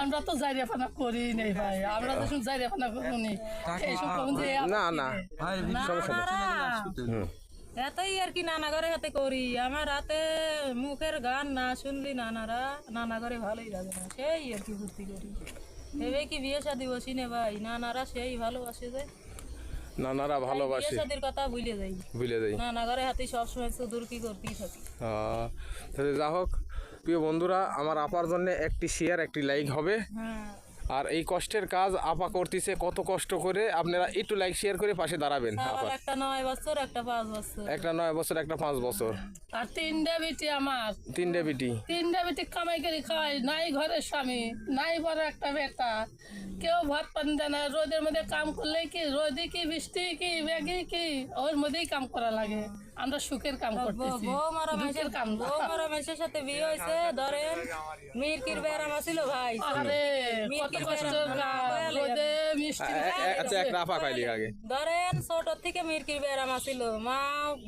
আমরা তো জারিয়াফানা করি নাই ভাই, আমরা যখন জারিয়াফানা করি এইসব না না এতই আর কি নানা ঘরে হাতে করি। আমার হাতে মুখের গান না শুনলি নানা ঘরে ভালোই লাগে না, সেই আর কি ফুর্তি করি। ভেবে কি বিয়ে শাদী বসি নে ভাই, নানারা সেই ভালোবাসে যায়, নানারা ভালোবাসে, বিয়ে শাদীর কথা ভুলে যাই, নানা ঘরে হাতে সবসময় সুদূর কি করতেই থাকি। যা হোক প্রিয় বন্ধুরা, আমার আপার জন্য একটি শেয়ার একটি লাইক হবে। হ্যাঁ, আর এই কষ্টের কাজ আপা করতেছে কত কষ্ট করে, আপনারা একটু লাইক শেয়ার করে পাশে দাঁড়াবেন। আবার একটা 9 বছর, একটা 5 বছর, একটা 9 বছর, একটা 5 বছর, আর তিনটা বেটি আমার, তিনটে বেটি কামাই করে খায়, নাই ঘরের স্বামী, নাই বড় একটা বেটা, কেউ ভাত পানি দেয় না। রোদের মধ্যে কাম করলে কি রোদে কি বৃষ্টি কি মেঘে কি ওর মধ্যেই কাম করা লাগে। আমরা সুখের কাম করতেছি, দুঃখের কাম না। বউ মেসের সাথে বিয়ে হয়েছে, ধরেন মিরকির ব্যারাম আছিল ভাই, আরে কত কষ্ট রোদে মিষ্টি আচ্ছা একটা আপা কইলি আগে ধরেন ছোট থেকে মিরকির ব্যারাম আছিল, মা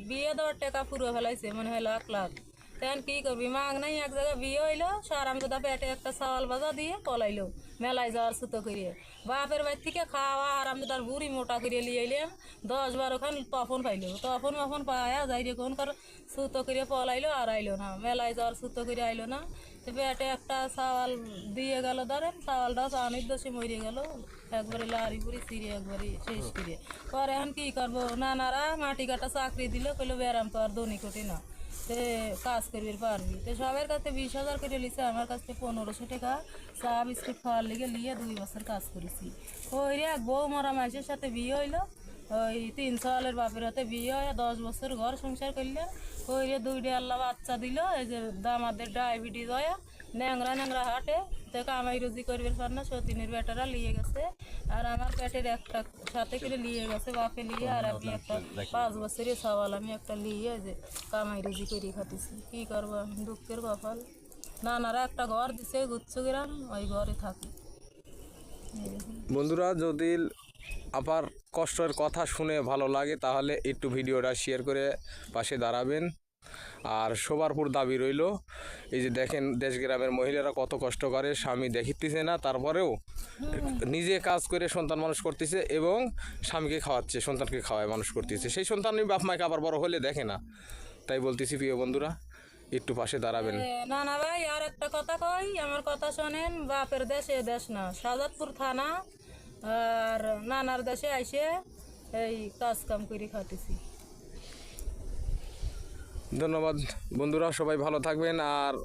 বিয়ে দেওয়ার টাকা পুরো ফেলাইছে, মনে হয় লাখ লাখ। তেন কি করবি, মাগ নাই, এক জায়গায় বিয়ে হইলো, সারাম দাদা পেটে একটা চাওয়াল বাজা দিয়ে পলাইলো মেলায় যাওয়ার সুতো করিয়ে। বাপের বাড়ি থেকে খাওয়া আরাম দাদার বুড়ি মোটা করিয়ে লিয়ে এলাম, 10-12 খান তখন পাইলো, তখন পায়া যাই রে কোন কার সুতো করিয়ে পলাইলো, আর আইলো না, মেলায় যাওয়ার সুতো করে আইলো না। পেটে একটা চাওয়াল দিয়ে গেল, ধরেন চাওয়ালটা চাওয়ানির দোষে মরে গেল, একবারে লাড়ি পুরি চিড়ে একবারে শেষ করে। পরে এখন কি করবো, নানারা মাটি কাটা চাকরি দিল, কইলো ব্যারাম তো আর দনি কোটি না, সে কাজ করবি পারবি। তো সবার কাছে 20,000 করে লিছে, আমার কাছে 1500 টাকা চা বিস্কুট খাওয়ার লেগে লিয়ে 2 বছর কাজ করেছি। ওই রে এক বউ মরা মাইসের সাথে বিয়ে হইলো, ওই 3 সালের বাপের হাতে বিয়ে হয়, 10 বছর ঘর সংসার করলে। ওই রে 2টা আল্লাহ বাচ্চা দিল, এই যে দামাদের ডায়াবেটিস হয়, ন্যাংরা হাটে, তো কামাই রুজি করবে পার না, সতীনের বেটারা লিয়ে গেছে, আর আমার পেটের একটা সাথে করে লিয়ে গেছে বাপে লিয়ে, আর আমি একটা 5 বছরের সওয়াল আমি একটা লিয়ে যে কামাই রুজি করে খাতেছি। কি করবো, দুঃখের কপাল। নানারা একটা ঘর দিছে গুচ্ছ গ্রাম, ওই ঘরে থাকি। বন্ধুরা, যদি আপার কষ্টের কথা শুনে ভালো লাগে তাহলে একটু ভিডিওটা শেয়ার করে পাশে দাঁড়াবেন। আর সবার উপর দাবি রইল, এই যে দেখেন দেশ গ্রামের মহিলারা কত কষ্ট করে, স্বামী দেখিতেছে না, তারপরেও নিজে কাজ করে সন্তান মানুষ করতেছে এবং স্বামীকে খাওয়াচ্ছে, সন্তানকে খাওয়ায় মানুষ করতেছে। সেই সন্তানই বাপ মাকে আবার বড় হলে দেখে না। তাই বলতেছি প্রিয় বন্ধুরা, একটু পাশে দাঁড়াবেন। না না ভাই, আর একটা কথা কই, আমার কথা শোনেন, বাপের দেশ এ দেশ না, শাহজাদপুর থানা, আর নানার দেশে আইসে এই কাজ কাম করে খাতেছি। ধন্যবাদ বন্ধুরা, সবাই ভালো থাকবেন। আর